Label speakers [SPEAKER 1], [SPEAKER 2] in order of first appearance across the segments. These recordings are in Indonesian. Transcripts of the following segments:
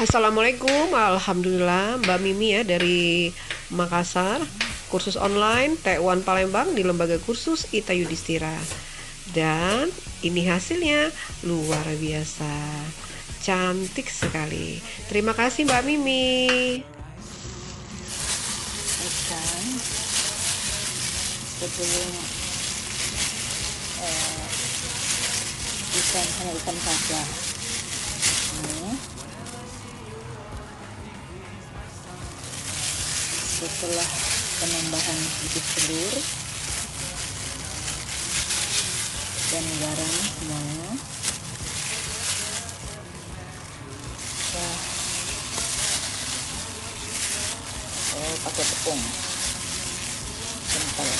[SPEAKER 1] Assalamualaikum, alhamdulillah Mbak Mimi ya dari Makassar, kursus online T1 Palembang di lembaga kursus Ita Yudhistira. Dan ini hasilnya luar biasa, cantik sekali. Terima kasih Mbak Mimi.
[SPEAKER 2] Ikan sebelum ikan hanya ikan saja ini setelah penambahan bibit telur dan garam semuanya pakai tepung kental.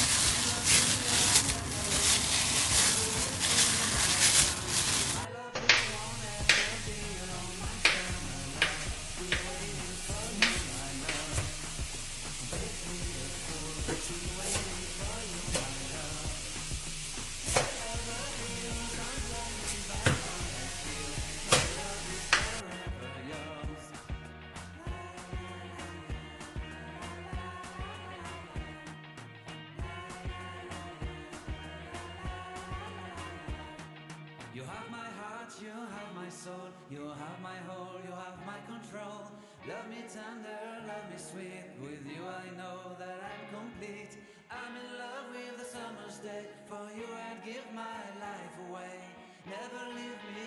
[SPEAKER 3] You have my heart, you have my soul, you have my whole, you have my control. Love me tender, love me sweet, with you I know that I'm complete. I'm in love with the summer's day, for you I'd give my life away. Never leave me